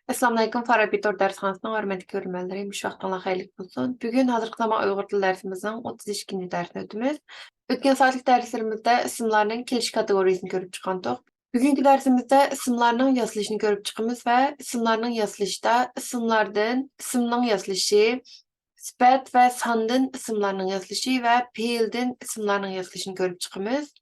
Assalamu alaykum Farabitor dershanasının hörmətli görülmələri, müşahidələr xeyirlik olsun. Bugün hazırlık zaman Uyghur dili dersimizin 32. dersini ötümüz. Ötken saatlik derslerimizde isimlerinin keliş kategorisini görüp çıkandık. Bugünkü dersimizde isimlerinin yazılışını görüp çıkımız ve isimlerinin yazılışta isimlerden isiminin yazılışı, sifət ve sandın isimlerinin yazılışı ve fiildin isimlerinin yazılışını görüp çıkımız.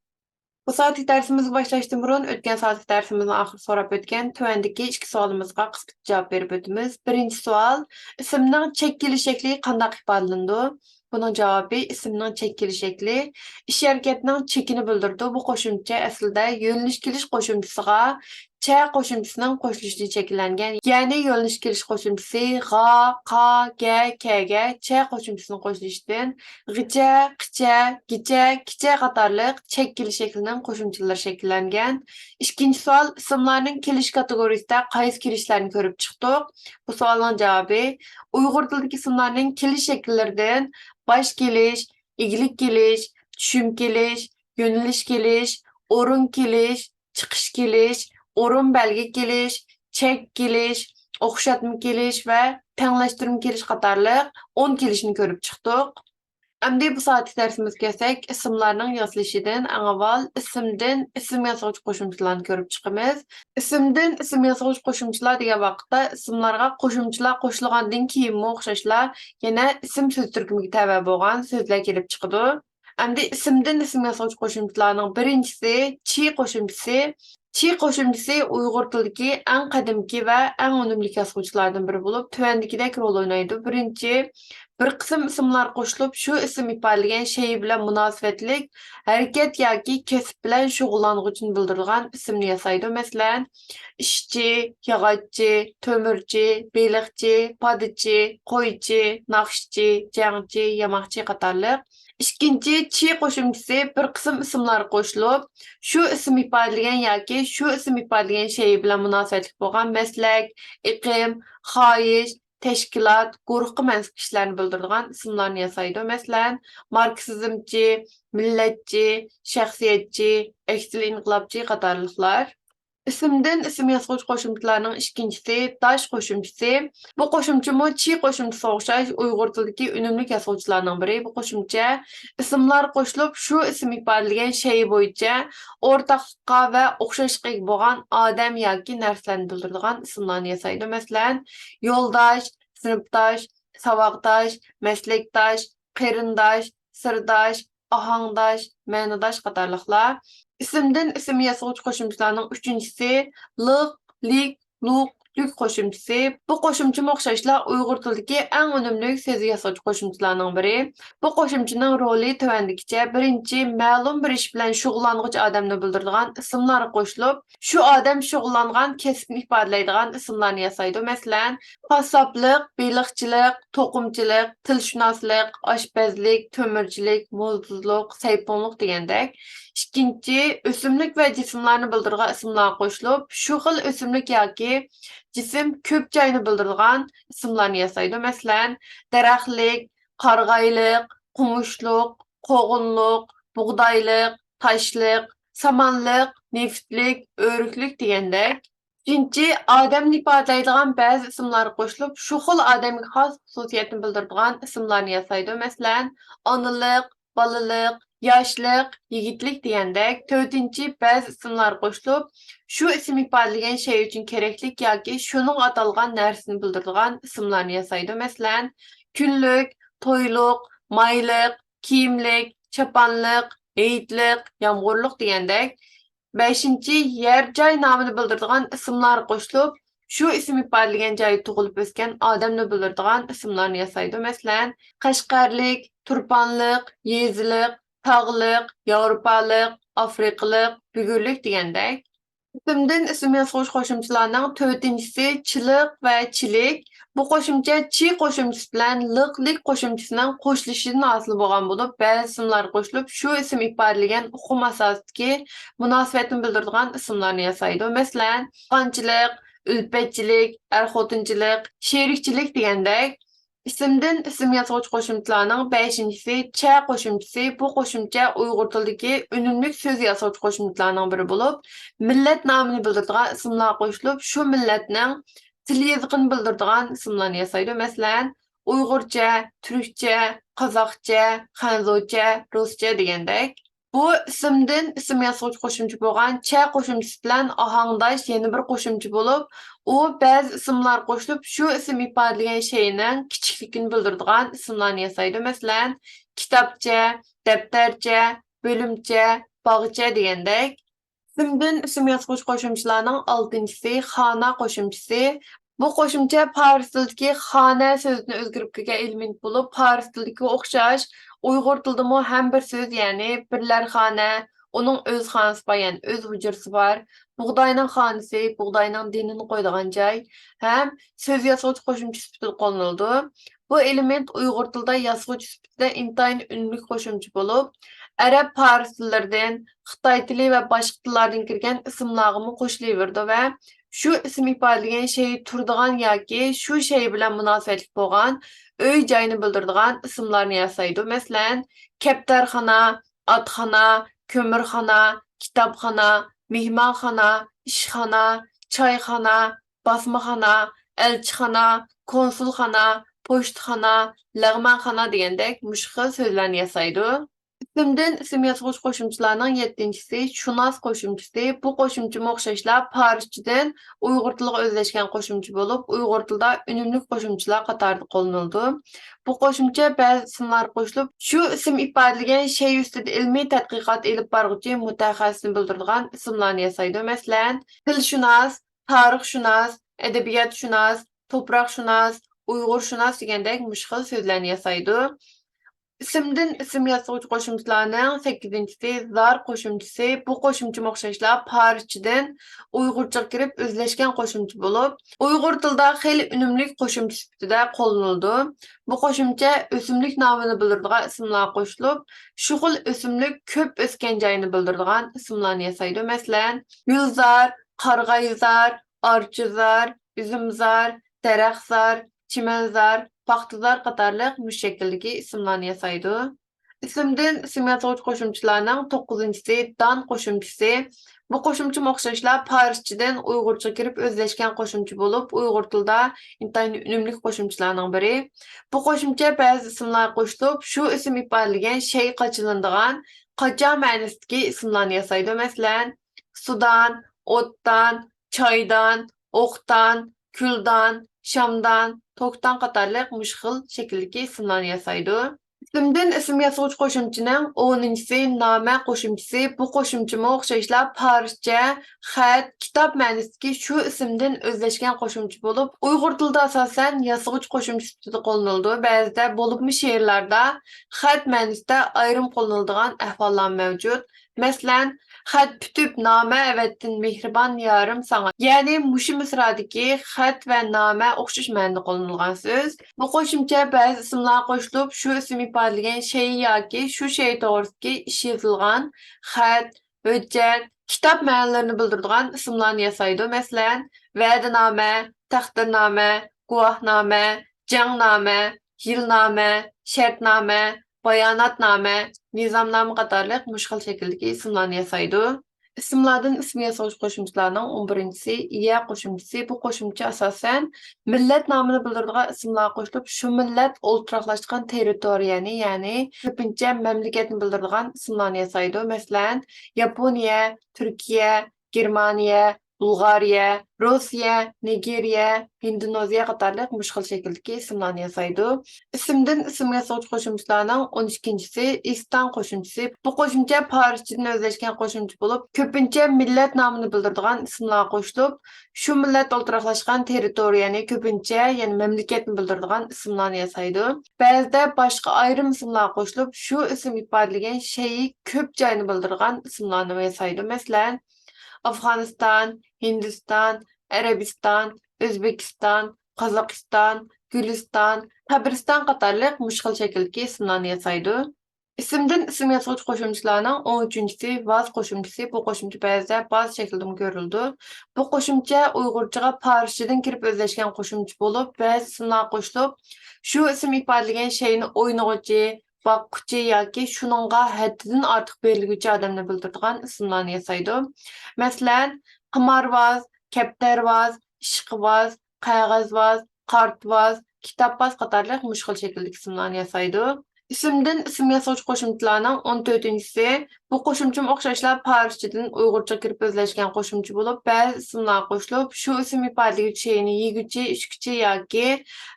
Bu saatlik dersimizi başlaştım burun. Ötken saatlik dersimizin ahir sorap ötken tövendeki iki sualımızga kısaca cevap verip ötümüz. Birinci sual, isimning çekkili şekli qandaq ifadelandı? Bunun cevabı isimning çekkili şekli iş hareketinin çekini bildirdi. Bu qo'shimcha aslida yo'nalish kelish qo'shimchasiga ç qo'shimchasining qo'shilishi shakillangan. Ya'ni yo'nalish kelish qo'shimchasi g'a, qa, ga, kaga ç qo'shimchasining qo'shilishidan g'icha, qicha, gicha, kicha qatorliq chekkili shaklining qo'shimchalari shakllangan. İkinci sual, isimlarning kelish kategorisida qaysi kelishlarni ko'rib chiqdik? Bu savolning javobi Uyg'ur tilidagi isimlarning kelish shakllaridan baş kelish, eglik kelish, tushum kelish, yo'nalish kelish, o'rin kelish, chiqish kelish, o'rin belgi kelish, chek kelish, o'xshatma kelish va tenglashtirma kelish qatorliq 10 kelishni ko'rib chiqdik. Endi bu saatlik dersimiz kelsek, isimlarning yozilishidin avval isimdan isim yasovchi qo'shimchalarni ko'rib chiqamiz. Isimdan isim yasovchi qo'shimchalar degan vaqtda isimlarga qo'shimchalar qo'shilgandan keyin o'xshashlar yana ism so'z turkumiga tava bo'lgan so'zlar kelib chiqadi. Endi isimdan ism yasovchi qo'shimchalarning birinchisi chi qo'shimchasi. Chi qo'shimchasi Uyg'ur tilidagi eng qadimgi va eng unumli yozuvchilardan biri bo'lib, tuvandagidek rol o'ynaydi. Birinchi, bir qism ismlar qo'shilib, shu ism ifodalagan şey bilan munosabatlik harakat yoki kasb bilan shug'ullanuvchini bildirilgan ismni yasaydi. Masalan, ishchi, yog'ochchi, to'mirchi, beliqchi, podichi, qo'ychi, naqshchi, jangchi, yamoqchi qatorliq. İkinci, chi qo'shimchasi bir qism ismlar qo'shilib, shu ism ifodalagan yoki shu ism ifodalagan şey bilan munosabatli bo'lgan maslak, iqlim, xohish, teşkilat, guruhqa mansub kishilarni bildiradigan ismlarni yasaydi. Masalan, marksizmchi, millatchi, shaxsiyatchi, ekstil inqilobchi qatorliqlar. İsimden isim yasovchi qo'shimchalarning ikkinchisi dash qo'shimchasi. Bu qo'shimchami chi qo'shimchasiga o'xshash Uyg'ur tilidagi unumli yasovchilarning biri. Bu qo'shimcha ismlar qo'shilib, shu ism ifodalagan şey bo'yicha o'rtaqlikqa va o'xshashlikqa ega bo'lgan odam yoki narsalarni bildiradigan ismlarni yasaydi. Masalan, yo'ldosh, sinfdosh, saboqdosh, maslakdosh, qarindosh, sirdosh, ohangdosh, ma'nodosh qatorliqlar. İsimden isim yasovchi qo'shimchalarning uchinchisi liq, lik, luq, lük qo'shimchasi. Bu qo'shimchama o'xshashlar Uyg'ur tilidagi eng unumli so'z yasovchi qo'shimchalarning biri. Bu qo'shimchaning roli tuvandikicha: birinchi, ma'lum bir ish bilan shug'ullanuvchi odamni bildiradigan ismlar qo'shilib, shu odam shug'ullangan kasbni ifodalaydigan ismlarni yasaydi. Masalan, qassoblik, beliqchilik, to'qimchilik, tilshunoslik, oshpazlik, to'mirchilik, mo'lduzlik, sayponlik degandek. İkinci, o'simlik va jismlarni bildirgan ismlar qo'shilib, shu xil o'simlik yoki jism ko'p joyni bildirgan ismlarni yasaydi. Masalan, daraxtlik, qarg'ayliq, qumushliq, qo'g'inliq, bug'doyliq, toshliq, samanliq, neftlik, o'riklik degandek. Uchinchi, odamni ifodalaydigan ba'zi ismlar qo'shilib, shu xil odamga xos xususiyatni bildiradigan ismlarni yasaydi. Masalan, onaliq, balaliq, yoshlik, yigitlik degandek. To'rtinchi, ba'zi ismlar qo'shilib, shu ism ifodalagan şey uchun keraklik yoki shuning atalgan narsani bildiradigan ismlarni yasaydi. Masalan, kunlik, to'yliq, mayliq, kiyimlik, chapanliq, hayitlik, yomg'irliq degandek. Beshinchi, yer joy nomini bildiradigan ismlar qo'shilib, shu ism ifodalagan joyda tug'ilib o'sgan odamni bildiradigan ismlarni yasaydi. Masalan, Qashqarlik, Turpanliq, Yezilik, Tog'liq, Yevropalik, Afrikalik, Bugurlik degandek. İsimden isim yasovchi qo'shimchalarning to'rtinchisi chiliq va chilik. Bu qo'shimcha chi qo'shimchasi bilan liqlik qo'shimchasining qo'shilishidan hosil bo'lgan bo'lib, ba'zi ismlar qo'shilib, shu ism ifodalagan uqum asosidagi munosabatni bildiradigan ismlarni yasaydi. Masalan, qonchilik, ulpatchilik, er-xotinchilik, sherikchilik degandek. İsimden isim yasovchi qo'shimchalarning 5-si cha qo'shimchasi. Bu qo'shimcha Uyg'ur tilidagi unumli so'z yasovchi qo'shimchalarning biri bo'lib, millat nomini bildiradigan ismlar qo'shilib, shu millatning til yazıqını bildirdigan isimlarni yasaydi. Masalan, Uyg'urcha, Türkçe, Qozoqcha, Xanzucha, Ruscha degandek. Bu isimden isim yasag'uchi qo'shimcha bo'lgan cha qo'shimchasi bilan ohangdash yana bir qo'shimcha bo'lib, u ba'zi ismlar qo'shilib, shu ism ifodalagan shayning kichikligini bildiradigan ismlarni yasaydi. Masalan, kitobcha, daftarcha, bo'limcha, bog'cha degandek. Isimden isim yasag'uchi qo'shimchalarning 6-si xona qo'shimchasi. Bu qo'shimcha Fars tilidagi xona so'zini o'zgarib kelgan element bo'lib, Fars tiliga o'xshash Uyg'ur tilidami ham bir so'z, ya'ni birlarxona, uning o'z xonasi bor, ya'ni o'z hujrasi bor. Bug'doyning xonasi, bug'doyning dinini qo'ydigan joy ham so'z yasag'uchi qo'shimcha sifatida qo'llanildi. Bu element Uyg'ur tilida yasag'uchi sifatida intayin unumli qo'shimcha bo'lib, Arab Fars tillaridan, Xitoy tili va boshqa tillardan kirgan ismlarga qo'shilaverdi va shu ism ifodalagan şey turadigan yoki shu şey bilan munosabatli bo'lgan uy joyini bildiradigan ismlarni yasaydi. Masalan, kaptarxona, otxona, ko'mirxona, kitobxona, mehmonxona, ishxona, choyxona, bosmaxona, elchixona, konsulxona, pochtaxona, lag'monxona degandek mush xil so'zlarni yasaydi. İsimden isim yasag'uchi qo'shimchalarning 7-si shunos qo'shimchasi. Bu qo'shimchaga o'xshashla Farschadan Uyg'ur tiliga o'zlashgan qo'shimcha bo'lib, Uyg'ur tilida unumli qo'shimchalar qatorida qo'llanildi. Bu qo'shimcha ba'zi ismlar qo'shilib, shu ism ifodalagan shay ustida ilmiy tadqiqot elib boruvchi mutaxassisni bildiradigan ismlarni yasaydi. Masalan, tilshunos, tarixshunos, adabiyotshunos, to'proqshunos, Uyg'urshunos degandek mushkil so'zlarni yasaydi. İsimden isim yasag'uchi qo'shimchalarning 8-si zar qo'shimchasi. Bu qo'shimchaga o'xshashla Farschadan Uyg'urchaga kirib o'zlashgan qo'shimcha bo'lib, Uyg'ur tilida xeyli unumli qo'shimcha sifatida qo'llanildi. Bu qo'shimcha o'simlik nomini bildiradigan ismlar qo'shilib, shu xil o'simlik ko'p o'sgan joyini bildiradigan ismlarni yasaydi. Masalan, gulzor, qarg'ayzor, archizor, uzumzor, daraxtzor, chimanzor, paxtazor qatorliq mush shakldagi ismlarni yasaydi. İsimden isim yasag'uchi qo'shimchalarning 9-si don qo'shimchasi. Bu qo'shimchaga o'xshashla Farschadan Uyg'urchaga kirib o'zlashgan qo'shimcha bo'lib, Uyg'ur tilida intayin unumli qo'shimchalarning biri. Bu qo'shimcha ba'zi ismlar qo'shilib, shu ism ifodalagan shay qachilinadigan, qachon ma'nosidagi ismlarni yasaydi. Masalan, sudan, o'tdan, choydan, o'qdan, kuldan, shamdan, tokdan qatorliq mush xil shakldagi ismlarni yasaydi. İsimden isim yasag'uchi qo'shimchaning 10-si noma qo'shimchasi. Bu qo'shimchaga o'xshashla Farscha, xat, kitob ma'nosidagi shu ismdan o'zlashgan qo'shimcha bo'lib, Uyg'ur tilida asosan yasag'uchi qo'shimcha sifatida qo'llanildi. Ba'zida bo'libmi she'rlarda xat ma'nosida ayrim qo'llaniladigan ahvollar mavjud. Masalan, xat pütüp name evettin mehribon yarim sana. Yani muşu misradaki xat ve name o'xshash ma'noda qo'llanilgan so'z. Bu qo'shimcha ba'zi ismlar qo'shilib, shu ism ifodalagan shay yoki shu shay to'g'risidagi ish yozilgan xat, hujjat, kitob ma'nolarini bildiradigan ismlarni yasaydi. Masalan, va'dinoma, taqdirnoma, guvohnoma, jangnoma, yilnoma, shartnoma, bayonotnoma, nizomnoma qatorliq mush xil shakldagi ismlarni yasaydi. İsimlardan ism yasag'uchi qo'shimchalarning 11-si iya qo'shimchasi. Bu qo'shimcha asosan millat nomini bildiradigan ismlar qo'shilib, shu millat o'ltiraqlashgan territoriyani, ya'ni ko'pincha mamlakatni bildiradigan ismlarni yasaydi. Masalan, Yaponiya, Turkiya, Germaniya, Bulgariya, Rossiya, Nigeriya, Indoneziya qatorliq mush xil shakldagi ismlarni yasaydi. İsimden isim yasag'uchi qo'shimchalarning 12-si iston qo'shimchasi. Bu qo'shimcha Farschadan o'zlashgan qo'shimcha bo'lib, ko'pincha millat nomini bildiradigan ismlar qo'shilib, shu millat o'ltiraqlashgan territoriyani, ko'pincha ya'ni mamlakatni bildiradigan ismlarni yasaydi. Ba'zida boshqa ayrim ismlar qo'shilib, shu ism ifodalagan shay'i ko'p joyni bildiradigan ismlarni yasaydi. Masalan, Afg'oniston, Hindiston, Arabiston, O'zbekiston, Qozog'iston, Guliston, Qabriston qatorliq mush xil shakldagi ismlarni yasaydi. İsimden isim yasag'uchi qo'shimchalarning 13-si vaz qo'shimchasi. Bu qo'shimcha ba'zida vaz shaklida ko'rildi. Bu qo'shimcha Uyg'urchaga Farschadan kirib o'zlashgan qo'shimcha bo'lib, ba'zi ismlar qo'shilib, shu ism ifodalagan shayni o'ynag'uchi, boqquchi yoki shuningga haddidan ortiq berilguvchi odamni bildiradigan ismlarni yasaydi. Masalan, qimorvoz, kaptarvoz, ishqivoz, qog'ozvoz, qartvoz, kitobvoz qatorliq mushkul shakldagi ismlarni yasaydi. İsimden isim yasovchi qo'shimchalarning 14-si bu qo'shimcha o'xshashlar farschadan uyg'urcha kirib o'zlashgan qo'shimcha bo'lib, ba'zi ismlar qo'shilib, shu ism ifodalovchi shayni yeguchi, ishkuchi yoki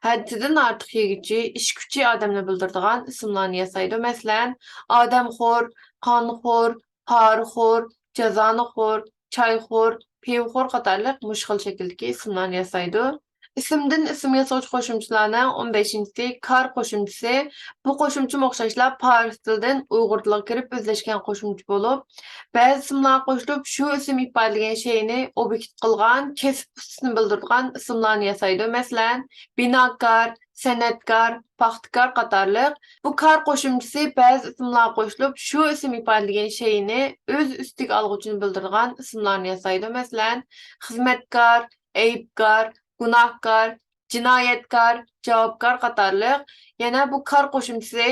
haddidan ortiq yeguchi, ishkuchi odamni bildiradigan ismlarni yasaydi. Masalan, odamxo'r, qonxo'r, poraxo'r, jazonixo'r, choyxo'r, pivxo'r qatorliq mushkul shakldagi ismlarni yasaydi. İsimden isim yasovchi qo'shimchalarning 15-si kar qo'shimchasi. Bu qo'shimcha o'xshashlar fors tilidan uyg'ur tiliga kirib o'zlashgan qo'shimcha bo'lib, ba'zi ismlar qo'shilib, shu ism ifodalagan shayni obyekt qilgan, kesib ustisini bildiradigan ismlarni yasaydi. Masalan, binokor, san'atkor, paxtakor qatorliq. Bu kar qo'shimchasi ba'zi ismlar qo'shilib, shu ism ifodalagan shayni o'z ustiga olg'uchini bildiradigan ismlarni yasaydi. Masalan, xizmatkor, aybkor, gunohkor, jinoyatkor, javobgar qatorliq. Yana bu kar qo'shimchasi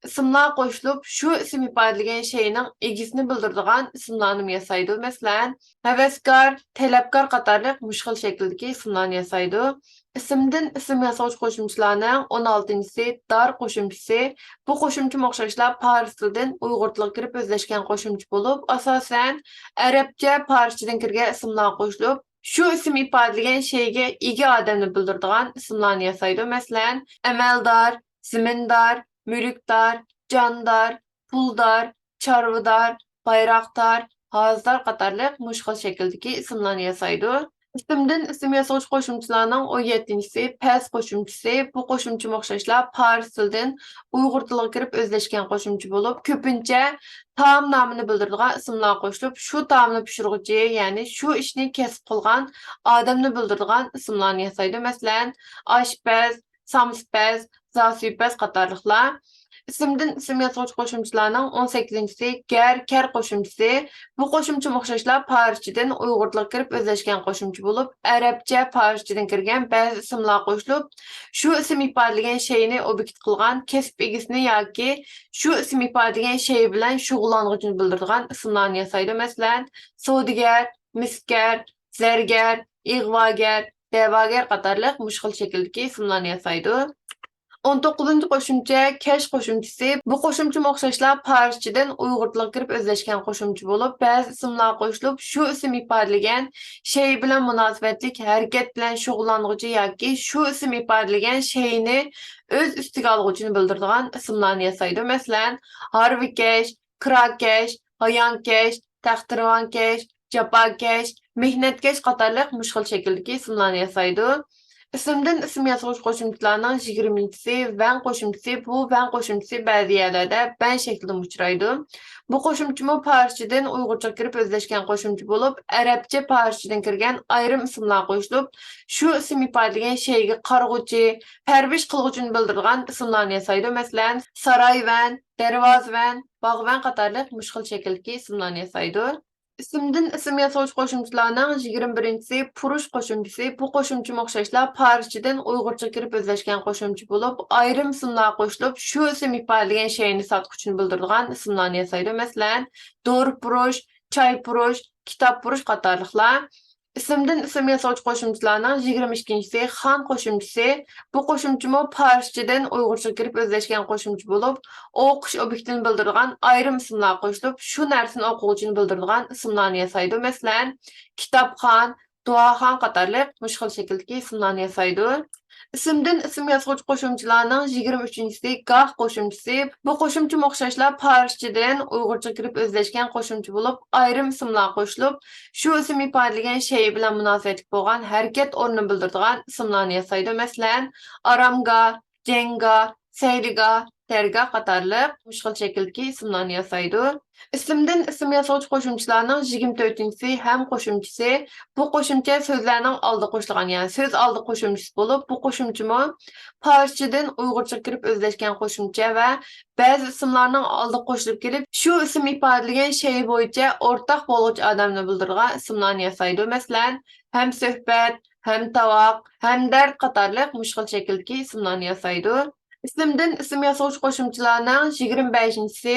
ismlar qo'shilib, shu ism ifodalagan shayning egisini bildiradigan ismlarni yasaydi. Masalan, havaskor, talabkor qatorliq mushkul shakldagi ismlarni yasaydi. İsimden isim yasovchi qo'shimchalarning 16-si dar qo'shimchasi. Bu qo'shimcha o'xshashlar fors tilidan uyg'ur tiliga kirib o'zlashgan qo'shimcha bo'lib, asosan arabcha farschadan kirgan ismlar qo'shilib, shu ism ifodalagan shayga ega odamni bildiradigan ismlarni yasaydi. Masalan, amaldor, zimindor, mulkdor, jondor, puldor, chorvador, bayroqdor, hozdor qatorliq mushkul shakldagi ismlarni yasaydi. İsimden isim yasovchi qo'shimchalarning 17-si pas qo'shimchasi. Bu qo'shimcha o'xshashlar fors tilidan uyg'ur tiliga kirib o'zlashgan qo'shimcha bo'lib, ko'pincha taom nomini bildiradigan ismlar qo'shilib, shu taomni pishiruvchi, ya'ni shu ishni kasb qilgan odamni bildiradigan ismlarni yasaydi. Masalan, oshpaz, samspaz, zosipaz qatorliqlar. İsimden isim yasovchi qo'shimchalarning 18-si kar qo'shimchasi. Bu qo'shimcha o'xshashlar farschadan uyg'ur tiliga kirib o'zlashgan qo'shimcha bo'lib, arabcha farschadan kirgan ba'zi ismlar qo'shilib, shu ism ifodalagan shayni obyekt qilgan, kasb egisini yoki shu ism ifodalagan shay bilan shug'ullanuvchini bildiradigan ismlarni yasaydi. Masalan, savdogar, miskar, zargar, ig'vogar, da'vogar qatorliq mushkul shakldagi ismlarni yasaydi. 19-ci qo'shimcha kash qo'shimchasi. Bu qo'shimcha o'xshashlar farschadan uyg'ur tiliga kirib o'zlashgan qo'shimcha bo'lib, ba'zi ismlar qo'shilib, shu ism ifodalagan shay bilan munosabatlik harakat bilan shug'ullanuvchi yoki shu ism ifodalagan shayni o'z ustiga olg'uchini bildiradigan ismlarni yasaydi. Masalan, harvikash, kirakash, hayonkash, taxtirvankash, jafokash, mehnatkash qatorliq mushkul shakldagi ismlarni yasaydi. İsimden isim yasovchi qo'shimchalarning 20-si van qo'shimchasi. Bu van qo'shimchasi ba'zi yerlarda ban shaklida uchraydi. Bu qo'shimcha farschadan uyg'urcha kirib o'zlashgan qo'shimcha bo'lib, arabcha farschadan kirgan ayrim ismlar qo'shilib, shu ism ifodalagan shayga qarg'uvchi, parvish qilg'uvchini bildiradigan ismlarni yasaydi. Masalan, saroyvan, darvozvan, bog'van qatorliq mushkul shakldagi ismlarni yasaydi. İsimden isim yasovchi qo'shimchalarning 21-si purush qo'shimchasi. Bu qo'shimcha o'xshashlar farschadan uyg'urcha kirib o'zlashgan qo'shimcha bo'lib, ayrim ismlar qo'shilib, shu ism ifodalagan shayni sotquchini bildiradigan ismlarni yasaydi. Masalan, dori purush, choy purush, kitob purush qatorliqlar. İsimden isim yasovchi qo'shimchalarning 22-si xon qo'shimchasi. Bu qo'shimcha farschadan uyg'urcha kirib o'zlashgan qo'shimcha bo'lib, o'qish obyektini bildiradigan ayrim ismlar qo'shilib, shu narsani o'quvchini bildiradigan ismlarni yasaydi. Masalan, kitobxon, duoxon qatorliq mushkul shakldagi ismlarni yasaydi. İsimden isim yasovchi qo'shimchalarning 23-si goh qo'shimchasi. Bu qo'shimcha o'xshashlar farschadan uyg'urcha kirib o'zlashgan qo'shimcha bo'lib, ayrim ismlar qo'shilib, shu ism ifodalagan shay bilan munosabatli bo'lgan harakat o'rnini bildiradigan ismlarni yasaydi. Masalan, oromgoh, janggoh, sayligoh, dargoh qatorliq mushkul shakldagi ismlarni yasaydi. İsimden isim yasovchi qo'shimchalarning 24-si ham qo'shimchasi. Bu qo'shimcha so'zlarning oldi qo'shilgan, ya'ni so'z oldi qo'shimchasi bo'lib, bu qo'shimcha farschadan uyg'urcha kirib o'zlashgan qo'shimcha va ba'zi ismlarning oldi qo'shilib kelib, shu ism ifodalagan shay bo'yicha o'rtaq bo'luvchi odamni bildiradigan ismlarni yasaydi. Masalan, ham suhbat, ham tovoq, ham dard qatorliq mushkul shakldagi ismlarni yasaydi. İsimden isim yasovchi qo'shimchalarning 25-si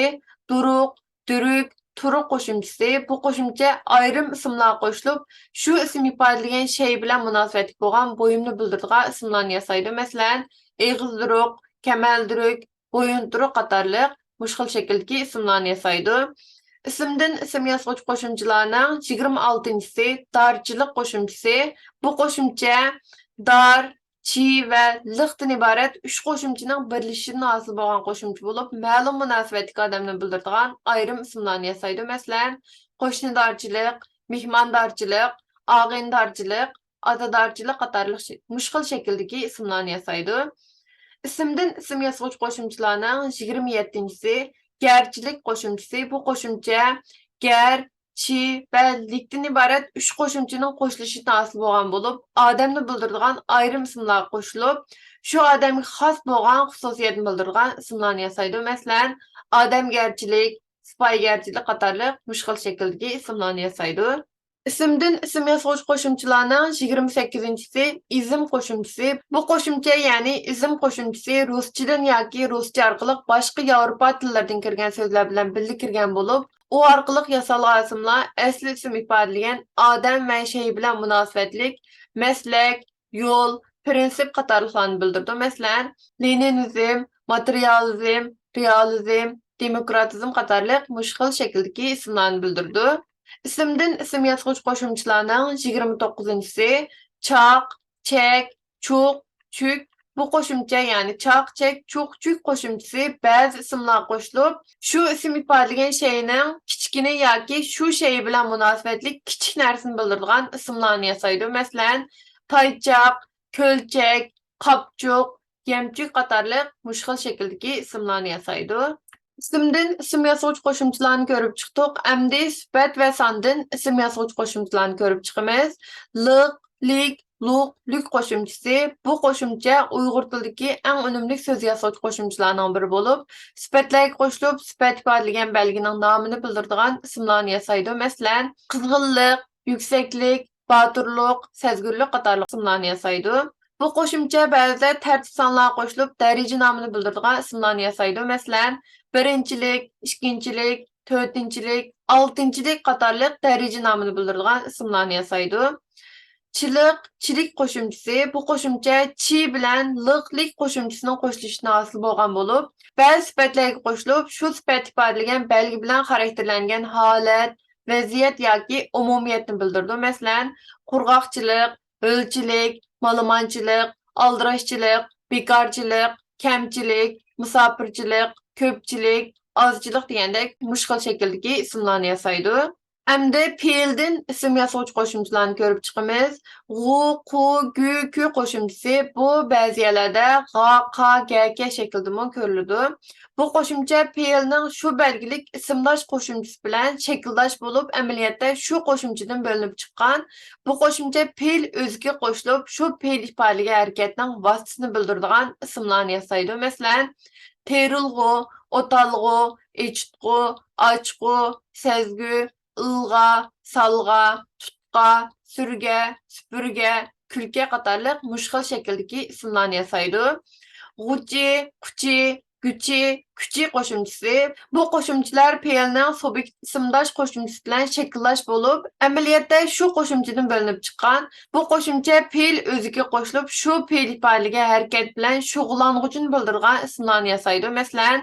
duruq, duruk, Turuq qo'shimchasi. Bu qo'shimcha ayrim ismlar qo'shilib, shu ism ifodalagan shay bilan munosabatli bo'lgan bo'yimni bildiradigan ismlarni yasaydi. Masalan, egizduruq, kamalduruq, bo'yinturuq qatorliq mushkil shakldagi ismlarni yasaydi. Ismdan ism yasovchi qo'shimchalarning 26-si darchilik qo'shimchasi. Bu qo'shimcha dar, chi va liqdan iborat 3 qo'shimchaning birlashishidan hosil bo'lgan qo'shimcha bo'lib, ma'lum munosabatli odamni bildiradigan ayrim ismlarni yasaydi. Masalan, qo'shnidarchilik, mehmondorchilik, og'indarchilik, otadarchilik qatorliq mushkil shakldagi ismlarni yasaydi. Ismdan ism yasovchi qo'shimchalarning 27-si garchilik qo'shimchasi. Bu qo'shimcha gar, chi va likdan iborat 3 qo'shimchaning qo'shilishidan hosil bo'lgan bo'lib, odamni bildiradigan ayrim ismlar qo'shilib, shu odamga xos bo'lgan xususiyatni bildiradigan ismlarni yasaydi. Masalan, odamgarchilik, sipoygarchilik qatorliq mushkil shakldagi ismlarni yasaydi. Ismdan ism yasovchi qo'shimchalarning 28-si izm qo'shimchasi. Bu qo'shimcha, ya'ni izm qo'shimchasi ruschadan yoki ruscha orqali boshqa Yevropa tillaridan kirgan so'zlar bilan birga kirgan bo'lib, u orqali yasalgan ismlar asli ism ifodalagan odam va shay bilan munosabatlik, maslak, yo'l, prinsip qatorliqlarni bildirdi. Masalan, leninizm, materializm, realizm, demokratizm qatorliq mushkil shakldagi ismlarni bildirdi. Ismdan ism yasovchi qo'shimchalarning 29-si choq, chek, chuq, chuk. Bu qo'shimcha, ya'ni choq, chek, chuq, chuk qo'shimchasi ba'zi ismlar qo'shilib, shu ism ifodalagan shayning kichkina yoki shu shay bilan munosabatli kichik narsani bildiradigan ismlarni yasaydi. Masalan, toychoq, ko'lchak, qopchuq, yemchuk qatorliq mushkil shakldagi ismlarni yasaydi. Ismdan ism yasovchi qo'shimchalarni ko'rib chiqdik. Endi sifat va sondan ism yasovchi qo'shimchalarni ko'rib chiqamiz. Liq, lik, luq, luk qo'shimchasi. Bu qo'shimcha Uyg'ur tilidagi eng unumli so'z yasovchi qo'shimchalarning biri bo'lib, sifatlarga qo'shilib, sifat ifodalagan belgining nomini bildiradigan ismlarni yasaydi. Masalan, qizg'inlik, yuksaklik, boturlik, sezgurlik qatorli ismlarni yasaydi. Bu qo'shimcha ba'zida tartib sonlarga qo'shilib, daraja nomini bildiradigan ismlarni yasaydi. Masalan, birinchilik, ikkinchilik, to'rtinchilik, oltinchilik qatorliq daraja nomini bildiradigan ismlarni yasaydi. Chiliq, chilik qo'shimchasi. Bu qo'shimcha chi bilan liqlik qo'shimchasining qo'shilishidan hosil bo'lgan bo'lib, ba'zi sifatlarga qo'shilib, shu sifat ifodalagan belgi bilan xarakterlangan holat, vaziyat yoki umumiyatni bildirdi. Masalan, qurg'oqchilik, o'lchilik, malomonchilik, aldirashchilik, bekorchilik, kamchilik, musofirchilik, ko'pchilik, ozchilik degandek mushkil shakldagi ismlarni yasaydi. Endi fe'ldan ism yasovchi qo'shimchalarni ko'rib chiqamiz. G'u, qu, gu, ku qo'shimchasi bu ba'zi yerlarda g'a, qa, ga, ka shaklida ko'riladi. Bu qo'shimcha fe'lning shu belgilik ismdosh qo'shimchasi bilan shakldosh bo'lib, amaliyotda shu qo'shimchadan bo'linib chiqqan. Bu qo'shimcha fe'l o'ziga qo'shilib, shu fe'l ifodalagan harakatning vositasini bildiradigan ismlarni yasaydi. Masalan, terilg'u, o'talg'u, echitg'u, ochg'u, sezgu, ilg'a, salg'a, tutqa, surga, supurga, kulka qatorliq mushkil shakldagi ismlarni yasaydi. G'uchi, kuchi, guchi, kuchi qo'shimchasi. Bu qo'shimchalar fe'lning subyekt ismdosh qo'shimchasi bilan shakllash bo'lib, amaliyotda shu qo'shimchadan bo'linib chiqqan. Bu qo'shimcha fe'l o'ziga qo'shilib, shu fe'l ifodalagan harakat bilan shug'ullanuvchini bildirgan ismlarni yasaydi. Masalan,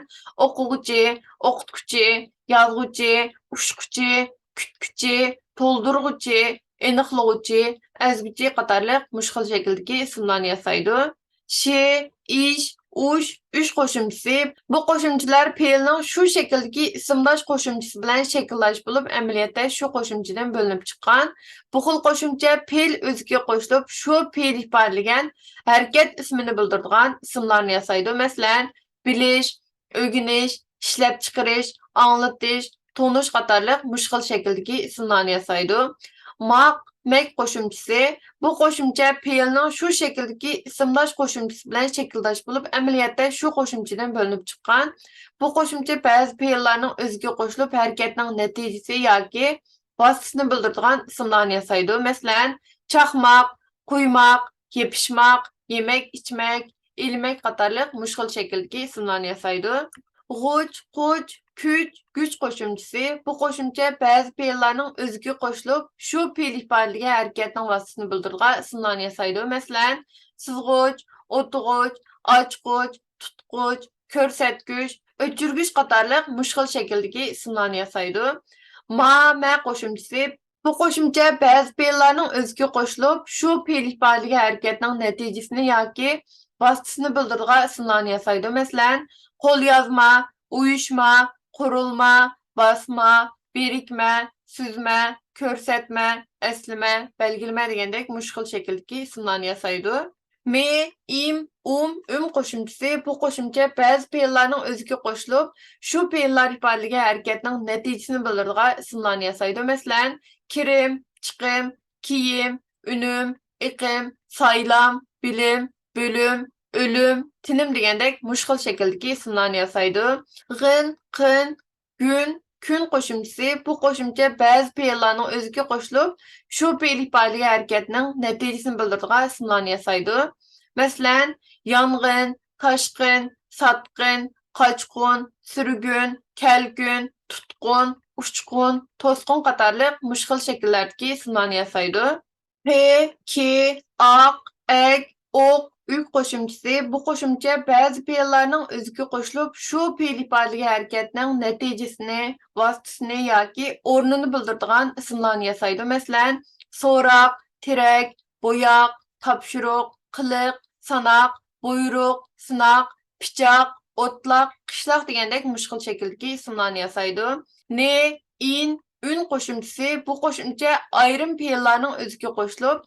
o'quvchi, o'qituvchi, yozuvchi, ushquchi, kutguchi, to'ldirg'uchi, aniqlovchi, azguchi qatorliq mushkil shakldagi ismlarni yasaydi. She, ish, ush, ush qo'shimchasi. Bu qo'shimchalar fe'lning shu shakldagi ismdosh qo'shimchasi bilan shakllash bo'lib, amaliyotda shu qo'shimchadan bo'linib chiqqan. Bu xil qo'shimcha fe'l o'ziga qo'shilib, shu fe'l ifodalagan harakat ismini bildiradigan ismlarni yasaydi. Masalan, bilish, o'rganish, ishlab chiqarish, anglatish, tonish qatorliq mushkil shakldagi ismlarni yasaydi. Maq, mak qo'shimchasi. Bu qo'shimcha fe'lning shu shakldagi ismdosh qo'shimchasi bilan shakldosh bo'lib, amaliyotda shu qo'shimchadan bo'linib chiqqan. Bu qo'shimcha ba'zi fe'llarning o'ziga qo'shilib, harakatning natijasi yoki vositasini bildiradigan ismlarni yasaydi. Masalan, chaqmoq, quymoq, yepishmoq, yemak, ichmak, ilmak qatorliq mushkil shakldagi ismlarni yasaydi. G'uch, quch, güç qo'shimchasi. Bu qo'shimcha ba'zi fe'llarning o'ziga qo'shilib, shu fe'l ifodalagan harakatning vasitəsini bildiradigan ismlarni yasaydi. Masalan, sızg'uch, o'tg'uch, ochg'uch, tutg'uch, ko'rsatgich, o'chirgich qatorliq mushkil shakldagi ismlarni yasaydi. Ma qo'shimchasi. Bu qo'shimcha ba'zi fe'llarning o'ziga qo'shilib, shu fe'l ifodalagan harakatning natijasini yoki vasitəsini bildiradigan ismlarni yasaydi. Masalan, qo'lyozma, uyushma, qurilma, bosma, birikma, süzme, ko'rsatma, eslama, belgilama degandek mushkil shakldagi ismlarni yasaydi. Qo'shimchasi. Bu qo'shimcha ba'zi fe'llarning o'ziga qo'shilib, shu fe'llar ifodalagan harakatning natijasini bildiradigan ismlarni yasaydi. Masalan, kirim, chiqim, kiyim, unum, iqim, saylam, bilim, bölüm, ölüm, tinim degandek mushkil shakldagi ismlarni yasaydi. G'in, qin, kun qo'shimchasi. Bu qo'shimcha ba'zi fe'llarning o'ziga qo'shilib, shu fe'l ifodalagan harakatning natijasini bildiradigan ismlarni yasaydi. Masalan, yong'in, toshqin, sotqin, qochqin, surgun, kelgun, tutqun, uchqun, to'sqin qatorliq mushkil shakllardagi ismlarni yasaydi. Ki, oq, ek, o'q, qo'shimchasi. Bu qo'shimcha ba'zi fe'llarning o'ziga qo'shilib, shu fe'l ifodalagan harakatning natijasini, vasitəsini yoki o'rnini bildiradigan ismlarni yasaydi. Masalan, so'roq, tirak, bo'yoq, topshiriq, qiliq, sanoq, buyruq, sinoq, pichoq, o'tloq, qishloq degandek mushkil shakldagi ismlarni yasaydi. Un qo'shimchasi. Bu qo'shimcha ayrim fe'llarning o'ziga qo'shilib,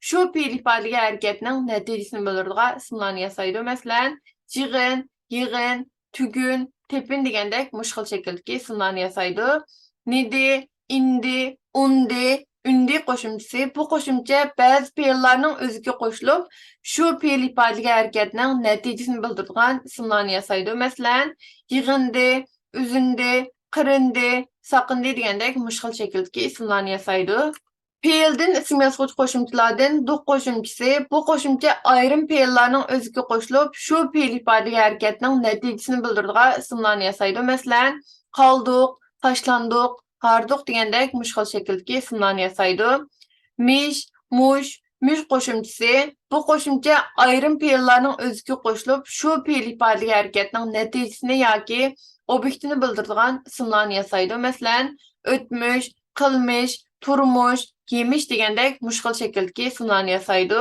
shu fe'l ifodalagan harakatning natijasini bildiradigan ismlarni yasaydi. Masalan, yig'in, yig'in, tugun, tepin degandek mushkil shakldagi ismlarni yasaydi. Nidi, indi, undi qo'shimchasi. Bu qo'shimcha ba'zi fe'llarning o'ziga qo'shilib, shu fe'l ifodalagan harakatning natijasini bildiradigan ismlarni yasaydi. Masalan, yig'indi, uzindi, qirindi, saqindi degandek mushkil shakldagi ismlarni yasaydi. Fe'ldan ism yasag'uvchi qo'shimchalardan duq qo'shimchasi. Bu qo'shimcha ayrim fe'llarning o'ziga qo'shilib, shu fe'l ifodalagan harakatning natijasini bildiradigan ismlarni yasaydi. Masalan, qoldiq, tashlandiq, harduq degandek mushkil shakldagi ismlarni yasaydi. Mush qo'shimchasi. Bu qo'shimcha ayrim fe'llarning o'ziga qo'shilib, shu fe'l ifodalagan harakatning natijasini yoki obyektini bildiradigan ismlarni yasaydi. Masalan, o'tmish, qilmish, turmush, yemish degandek mushkil shakldagi ismlarni yasaydi.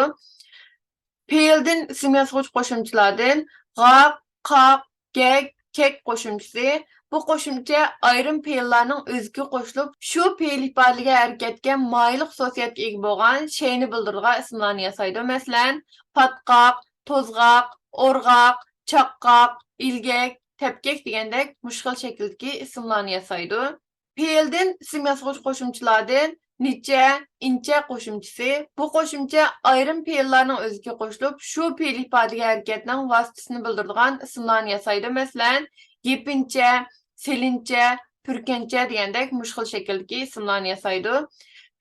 Fe'ldan ism yasag'uvchi qo'shimchalardan g'aq, qoq, gak, kek qo'shimchasi. Bu qo'shimcha ayrim fe'llarning o'ziga qo'shilib, shu fe'l ifodalagan harakatga moyillik xususiyatga ega bo'lgan shayni bildiradigan ismlarni yasaydi. Masalan, patqoq, to'zg'oq, o'rg'oq, chaqqoq, ilgak, tepkek degandek mushkil shakldagi ismlarni yasaydi. Fe'ldan ism yasag'uvchi qo'shimchalardan necha, incha qo'shimchasi. Bu qo'shimcha ayrim fe'llarning o'ziga qo'shilib, shu fe'l ifodalagan harakatning vasitəsini bildiradigan ismlarni yasaydi. Masalan, yepincha, selincha, purkancha degandek mushkil shakldagi ismlarni yasaydi.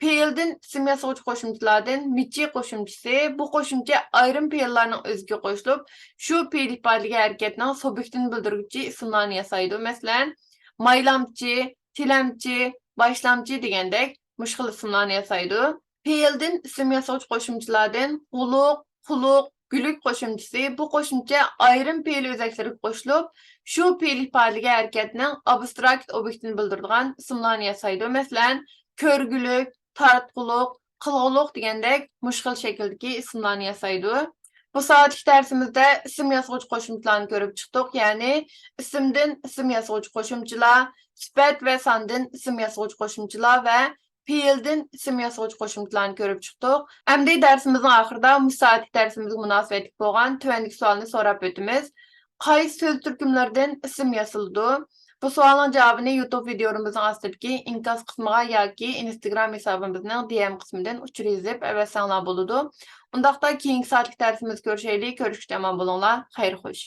Fe'ldan ism yasag'uvchi qo'shimchalardan michi qo'shimchasi. Bu qo'shimcha ayrim fe'llarning o'ziga qo'shilib, shu fe'l ifodalagan harakatning subyektini bildiruvchi ismlarni yasaydi. Masalan, maylamchi, tilamchi, boshlamchi degandek mushkil ismlarni yasaydi. Fe'ldan ism yasag'uvchi qo'shimchalardan xuluq, gülük qo'shimchasi. Bu qo'shimcha ayrim fe'l o'zaklariga qo'shilib, shu fe'l ifodalagan harakatning abstrakt obyektini bildiradigan ismlarni yasaydi. Masalan, ko'rguluk, tartquliq, qilg'uluq degandek mushkil shakldagi ismlarni yasaydi. Bu soatlik darsimizda ism yasag'uvchi qo'shimchalarni ko'rib chiqdik. Ya'ni ismdan ism yasag'uvchi qo'shimchalar, sifat va sondan ism yasag'uvchi qo'shimchalar va fe'ldan ism yasag'uvchi qo'shimchalarni ko'rib chiqdik. Endi darsimizning oxirida bu soatlik darsimizga munosabatli bo'lgan tuvandagi savolni so'rab o'tamiz. Qaysi so'z turkumlaridan ism yasaladi? Bu savolning javobini YouTube videomizning ostidagi inkas qismiga yoki Instagram hisobimizning DM qismidan uchur yozib avasanglar bo'ladi. Undaqda keyingi soatlik darsimizda ko'rishaylik. Ko'rishga omon bo'linglar. Xayr xo'sh.